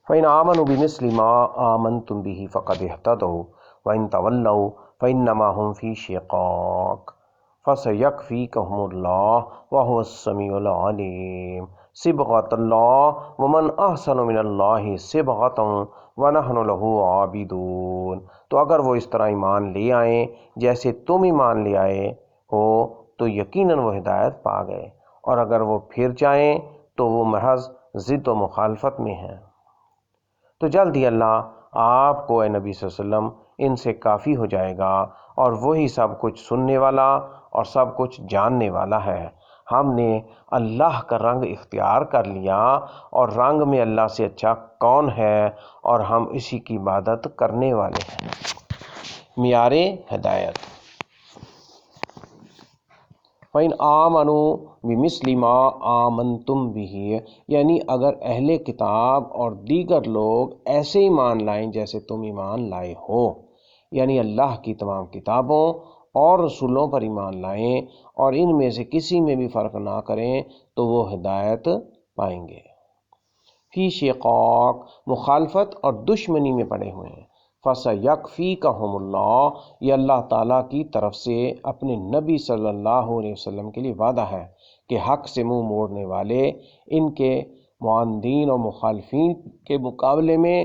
فَإِنْ آمَنُوا بِمِثْلِ مَا آمَنْتُمْ بِهِ فَقَدِ اهْتَدَوْا وَإِنْ تَوَلَّوْا فَإِنَّمَا هُمْ فِي شِقَاقٍ فَسَيَكْفِيكَهُمُ اللَّهُ وَهُوَ السَّمِيعُ الْعَلِيمُ صِبْغَةَ اللَّهِ وَمَنْ أَحْسَنُ مِنَ اللَّهِ صِبْغَةً وَنَحْنُ لَهُ عَابِدُونَ۔ تو اگر وہ اس طرح ایمان لے آئیں جیسے تم ایمان لے آئے ہو تو یقیناً وہ ہدایت پا گئے، اور اگر وہ پھر جائیں تو وہ محض ضد و مخالفت میں ہیں۔ تو جلد ہی اللہ آپ کو اے نبی صلی اللہ علیہ وسلم ان سے کافی ہو جائے گا، اور وہی سب کچھ سننے والا اور سب کچھ جاننے والا ہے۔ ہم نے اللہ کا رنگ اختیار کر لیا، اور رنگ میں اللہ سے اچھا کون ہے، اور ہم اسی کی عبادت کرنے والے ہیں۔ معیار ہدایت۔ فَإِنْ آمَنُوا بِمِثْلِ مَا آمَنْتُمْ بِهِ، یعنی اگر اہل کتاب اور دیگر لوگ ایسے ایمان لائیں جیسے تم ایمان لائے ہو، یعنی اللہ کی تمام کتابوں اور رسولوں پر ایمان لائیں اور ان میں سے کسی میں بھی فرق نہ کریں تو وہ ہدایت پائیں گے۔ فی شقاق، مخالفت اور دشمنی میں پڑے ہوئے ہیں۔ فَسَيَكْفِيكَهُمُ اللَّهُ، یہ اللہ تعالیٰ کی طرف سے اپنے نبی صلی اللہ علیہ وسلم کے لیے وعدہ ہے کہ حق سے منہ موڑنے والے، ان کے معاندین اور مخالفین کے مقابلے میں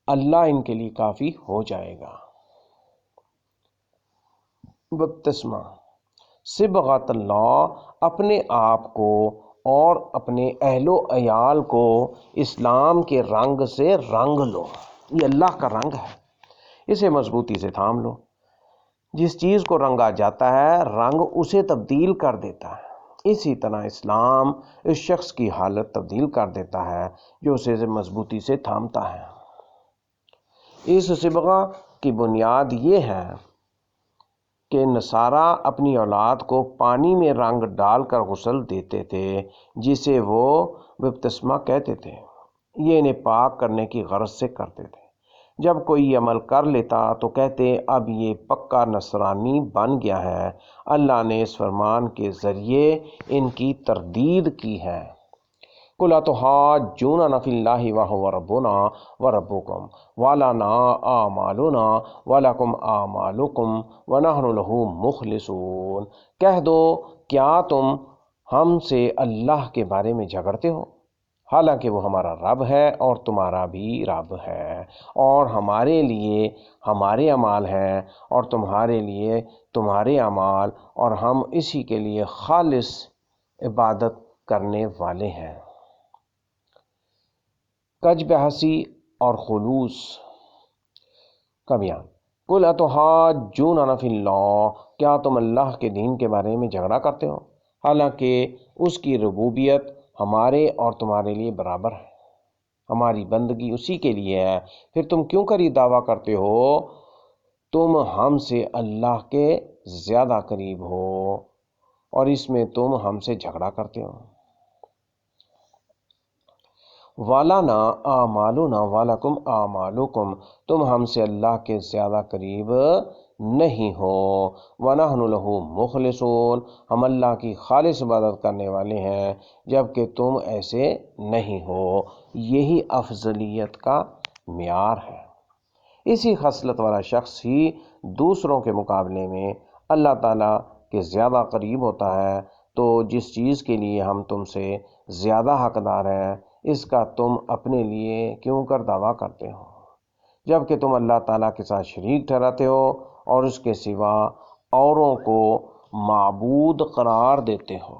اللہ ان کے لیے کافی ہو جائے گا۔ بپتسمہ۔ صبغۃ اللہ، اپنے آپ کو اور اپنے اہل و عیال کو اسلام کے رنگ سے رنگ لو۔ یہ اللہ کا رنگ ہے، اسے مضبوطی سے تھام لو۔ جس چیز کو رنگا جاتا ہے رنگ اسے تبدیل کر دیتا ہے، اسی طرح اسلام اس شخص کی حالت تبدیل کر دیتا ہے جو اسے مضبوطی سے تھامتا ہے۔ اس صبغہ کی بنیاد یہ ہے کہ نصارہ اپنی اولاد کو پانی میں رنگ ڈال کر غسل دیتے تھے جسے وہ بپتسمہ کہتے تھے۔ یہ انہیں پاک کرنے کی غرض سے کرتے تھے۔ جب کوئی یہ عمل کر لیتا تو کہتے اب یہ پکا نصرانی بن گیا ہے۔ اللہ نے اس فرمان کے ذریعے ان کی تردید کی ہے۔ قُلْ أَتُحَاجُّونَنَا فِي اللَّهِ وَهُوَ رَبُّنَا وَرَبُّكُمْ وَلَنَا أَعْمَالُنَا وَلَكُمْ أَعْمَالُكُمْ وَنَحْنُ لَهُ مُخْلِصُونَ۔ کہہ دو کیا تم ہم سے اللہ کے بارے میں جھگڑتے ہو، حالانکہ وہ ہمارا رب ہے اور تمہارا بھی رب ہے، اور ہمارے لیے ہمارے اعمال ہیں اور تمہارے لیے تمہارے اعمال، اور ہم اسی کے لیے خالص عبادت کرنے والے ہیں۔ کج بحثی اور خلوص کا بیان۔ قُلْ أَتُحَاجُّونَنَا فِي اللَّهِ، کیا تم اللہ کے دین کے بارے میں جھگڑا کرتے ہو، حالانکہ اس کی ربوبیت ہمارے اور تمہارے لیے برابر ہے، ہماری بندگی اسی کے لیے ہے، پھر تم کیوں کر یہ دعویٰ کرتے ہو تم ہم سے اللہ کے زیادہ قریب ہو، اور اس میں تم ہم سے جھگڑا کرتے ہو۔ وَلَنَا أَعْمَالُنَا وَلَكُمْ أَعْمَالُكُمْ، تم ہم سے اللہ کے زیادہ قریب نہیں ہو۔ وَنَحْنُ لَهُ مُخْلِصُونَ، ہم اللہ کی خالص عبادت کرنے والے ہیں جبکہ تم ایسے نہیں ہو۔ یہی افضلیت کا معیار ہے۔ اسی خصلت والا شخص ہی دوسروں کے مقابلے میں اللہ تعالیٰ کے زیادہ قریب ہوتا ہے۔ تو جس چیز کے لیے ہم تم سے زیادہ حقدار ہیں اس کا تم اپنے لیے کیوں کر دعویٰ کرتے ہو، جبکہ تم اللہ تعالیٰ کے ساتھ شریک ٹھہراتے ہو اور اس کے سوا اوروں کو معبود قرار دیتے ہو۔